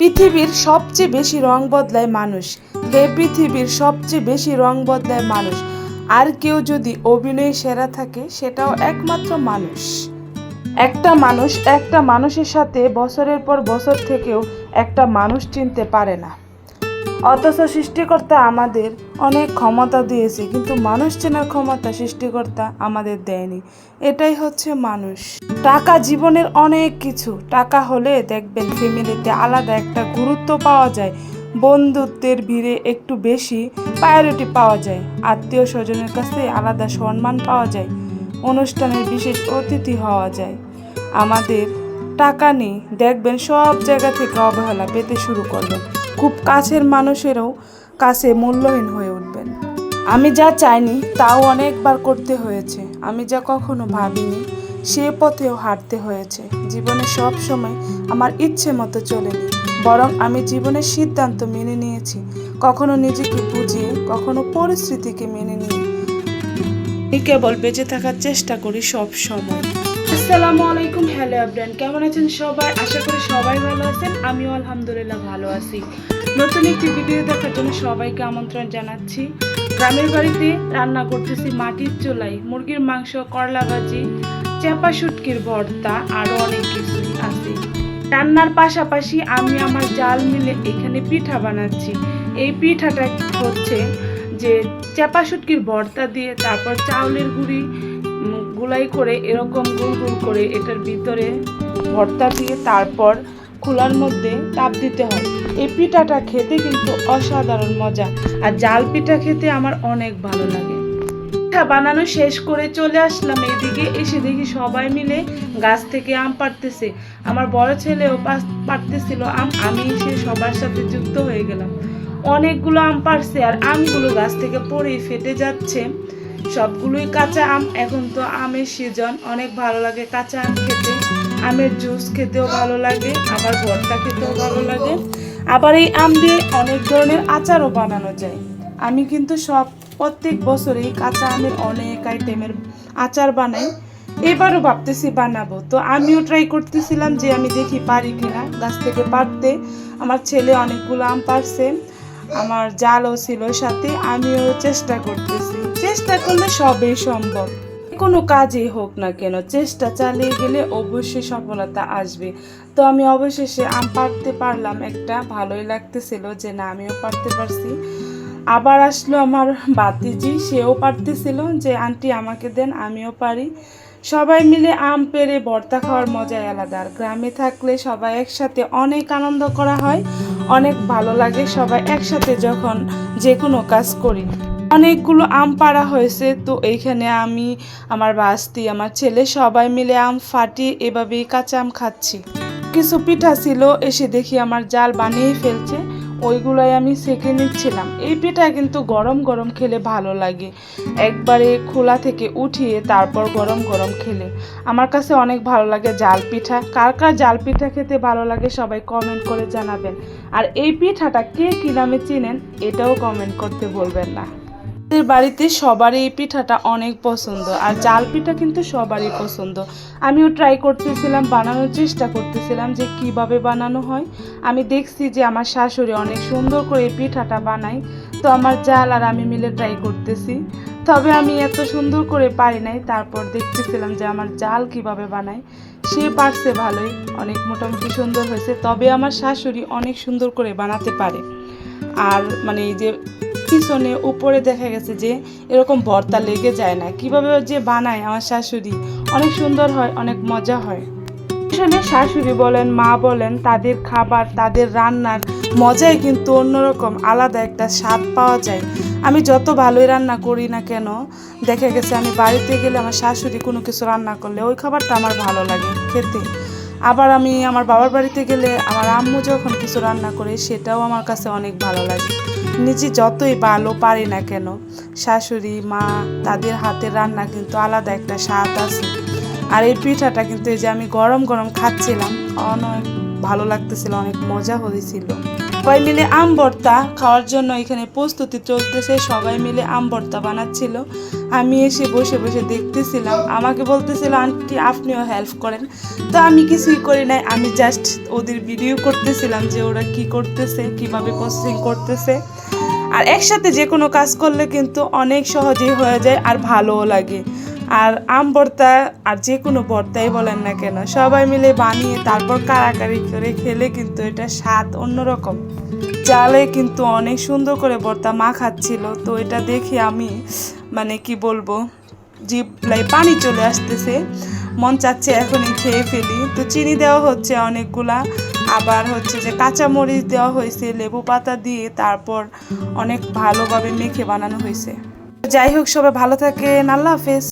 পৃথিবীর সবচেয়ে বেশি রং বদলায় মানুষ। হে পৃথিবীর সবচেয়ে বেশি রং বদলায় মানুষ। আর কেউ যদি অভিনয় সেরা থাকে সেটাও একমাত্র মানুষ। একটা মানুষের সাথে বছরের পর বছর থেকেও একটা মানুষ চিনতে পারে না, অথচ সৃষ্টিকর্তা আমাদের অনেক ক্ষমতা দিয়েছে, কিন্তু মানুষ চেনার ক্ষমতা সৃষ্টিকর্তা আমাদের দেয়নি। এটাই হচ্ছে মানুষ। টাকা জীবনের অনেক কিছু। টাকা হলে দেখবেন ফ্যামিলিতে আলাদা একটা গুরুত্ব পাওয়া যায়, বন্ধুত্বের ভিড়ে একটু বেশি প্রায়োরিটি পাওয়া যায়, আত্মীয় স্বজনের কাছে আলাদা সম্মান পাওয়া যায়, অনুষ্ঠানের বিশেষ অতিথি হওয়া যায়। আমাদের টাকা নেই, দেখবেন সব জায়গা থেকে অবহেলা পেতে শুরু করবেন। খুব কাছের মানুষেরও কাছে মূল্যহীন হয়ে উঠবেন। আমি যা চাইনি তাও অনেকবার করতে হয়েছে, আমি যা কখনো ভাবিনি সে পথেও হাঁটতে হয়েছে। জীবনে সব সময় আমার ইচ্ছে মতো চলেনি, বরং আমি জীবনের সিদ্ধান্ত মেনে নিয়েছি, কখনো নিজেকে বুঝিয়ে, কখনো পরিস্থিতিকে মেনে নিয়ে। আমি কেবল বেঁচে থাকার চেষ্টা করি সব সময়। আসসালামু আলাইকুম, হ্যালো এভরিওয়ান, কেমন আছেন সবাই? আশা করি সবাই ভালো আছেন। আমিও আলহামদুলিল্লাহ ভালো আছি। নতুন একটি ভিডিও দেখার জন্য সবাইকে আমন্ত্রণ জানাচ্ছি। গ্রামের বাড়িতে রান্না করতেছি মাটির চুলায় মুরগির মাংস, করলা ভাজি, চাপা শুটকির ভর্তা, আরও অনেক কিছু আছে। রান্নার পাশাপাশি আমি আমার জাল মিলে এখানে পিঠা বানাচ্ছি। এই পিঠাটা হচ্ছে যে চাপা শুটকির ভর্তা দিয়ে, তারপর চাউলের গুঁড়ি গুলাই করে এরকম গোল গোল করে এটার ভিতরে ভর্তা দিয়ে তারপর খোলার মধ্যে তাপ দিতে হয়। এই পিঠাটা খেতে কিন্তু অসাধারণ মজা, আর জাল পিঠা খেতে আমার অনেক ভালো লাগে। পিঠা বানানো শেষ করে চলে আসলাম এদিকে, এসে দেখি সবাই মিলে গাছ থেকে আম পাড়তেছে। আমার বড় ছেলেও পাড়তেছিল আম, আমি এসে সবার সাথে যুক্ত হয়ে গেলাম। অনেকগুলো আম পাড়ছে, আর আমগুলো গাছ থেকে পড়েই ফেটে যাচ্ছে। সবগুলোই কাঁচা আম, এখন তো আমের সিজন, অনেক ভালো লাগে কাঁচা আম খেতে। আমের জুস খেতেও ভালো লাগে, আবার ভর্তা খেতেও ভালো লাগে, আবার এই আম দিয়ে অনেক ধরনের আচারও বানানো যায়। আমি কিন্তু প্রত্যেক বছরেই কাঁচা আমের অনেক আইটেমের আচার বানাই। এবারও ভাবতেছি বানাবো, তো আমিও ট্রাই করতেছিলাম যে আমি দেখি পারি কিনা গাছ থেকে পারতে। আমার ছেলে অনেকগুলো আম পারছে, আমার জালও ছিল সাথে, আমিও চেষ্টা করতেছি। চেষ্টা করলে সবই সম্ভব। কোনো কাজই হোক না কেন, চেষ্টা চালিয়ে গেলে অবশ্যই সফলতা আসবে। তো আমি অবশেষে আম পাড়তে পারলাম, একটা ভালোই লাগতেছিল যে না আমিও পারতে পারছি। আবার আসলো আমার ভাতিজি, সেও পারতেছিল যে আন্টি আমাকে দেন, আমিও পারি। সবাই মিলে আম পেড়ে ভর্তা খাওয়ার মজাই আলাদা। আর গ্রামে থাকলে সবাই একসাথে অনেক আনন্দ করা হয়, অনেক ভালো লাগে সবাই একসাথে যখন যে কোনো কাজ করি। অনেকগুলো আম পাড়া হয়েছে, তো এইখানে আমি, আমার বাস্তি, আমার ছেলে সবাই মিলে আম ফাটিয়ে এভাবেই কাঁচা আম খাচ্ছি। কিছু পিঠা ছিল, এসে দেখি আমার জাল বানিয়ে ফেলছে, ওইগুলোই আমি সেঁকে নিচ্ছিলাম। এই পিঠা কিন্তু গরম গরম খেলে ভালো লাগে, একবারে খোলা থেকে উঠিয়ে তারপর গরম গরম খেলে আমার কাছে অনেক ভালো লাগে জাল পিঠা। কার কার জাল পিঠা খেতে ভালো লাগে সবাই কমেন্ট করে জানাবেন। আর এই পিঠাটা কে কী নামে চিনেন এটাও কমেন্ট করতে বলবেন না। বাড়িতে সবারই এই পিঠাটা অনেক পছন্দ, আর জাল পিঠা কিন্তু সবারই পছন্দ। আমিও ট্রাই করতেছিলাম, বানানোর চেষ্টা করতেছিলাম যে কিভাবে বানানো হয়। আমি দেখছি যে আমার শাশুড়ি অনেক সুন্দর করে এই পিঠাটা বানায়, তো আমার জাল আর আমি মিলে ট্রাই করতেছি। তবে আমি এত সুন্দর করে পারি নাই, তারপর দেখতেছিলাম যে আমার জাল কিভাবে বানায়। সে পারছে ভালোই, অনেক মোটামুটি সুন্দর হয়েছে। তবে আমার শাশুড়ি অনেক সুন্দর করে বানাতে পারে। আর মানে এই যে পিছনে উপরে দেখা গেছে যে এরকম ভর্তা লেগে যায় না, কিভাবে যে বানায় আমার শাশুড়ি, অনেক সুন্দর হয়, অনেক মজা হয়। পিছনে শাশুড়ি বলেন, মা বলেন, তাদের খাবার, তাদের রান্নার মজাই কিন্তু অন্যরকম, আলাদা একটা স্বাদ পাওয়া যায়। আমি যত ভালোই রান্না করি না কেন, দেখা গেছে আমি বাড়িতে গেলে আমার শাশুড়ি কোনো কিছু রান্না করলে ওই খাবারটা আমার ভালো লাগে খেতে। আবার আমি আমার বাবার বাড়িতে গেলে আমার আম্মু যখন কিছু রান্না করে সেটাও আমার কাছে অনেক ভালো লাগে। নিজে যতই ভালো পারি না কেন, শাশুড়ি, মা, তাদের হাতের রান্না কিন্তু আলাদা একটা স্বাদ আছে। আর এই পিঠাটা কিন্তু এই যে আমি গরম গরম খাচ্ছিলাম, অনেক ভালো লাগতেছিল, অনেক মজা হয়েছিল। সবাই মিলে আম ভর্তা খাওয়ার জন্য এখানে প্রস্তুতি চলতেছে, সবাই মিলে আম ভর্তা বানাচ্ছিল। আমি এসে বসে বসে দেখতেছিলাম, আমাকে বলতেছিল আন্টি আপনিও হেল্প করেন, তো আমি কিছুই করি নাই, আমি জাস্ট ওদের ভিডিও করতেছিলাম যে ওরা কি করতেছে, কিভাবে প্রসেসিং করতেছে। আর একসাথে যে কোনো কাজ করলে কিন্তু অনেক সহজেই হয়ে যায় আর ভালোও লাগে। আর আম ভর্তা আর যে কোনো ভর্তাই বলেন না কেন, সবাই মিলে বানিয়ে তারপর কাড়াকাড়ি করে খেলে কিন্তু এটা স্বাদ অন্যরকম। চালে কিন্তু অনেক সুন্দর করে ভর্তা মাখাচ্ছিল, তো এটা দেখে আমি মানে কি বলবো, জিভে পানি চলে আসতেছে, মন চাচ্ছে এখনই খেয়ে ফেলি। তো চিনি দেওয়া হচ্ছে অনেকগুলা, আবার হচ্ছে যে কাঁচামরিচ দেওয়া হয়েছে, লেবু পাতা দিয়ে তারপর অনেক ভালোভাবে মেখে বানানো হয়েছে। যাই হোক, সবাই ভালো থাকেন, আল্লাহ হাফেজ।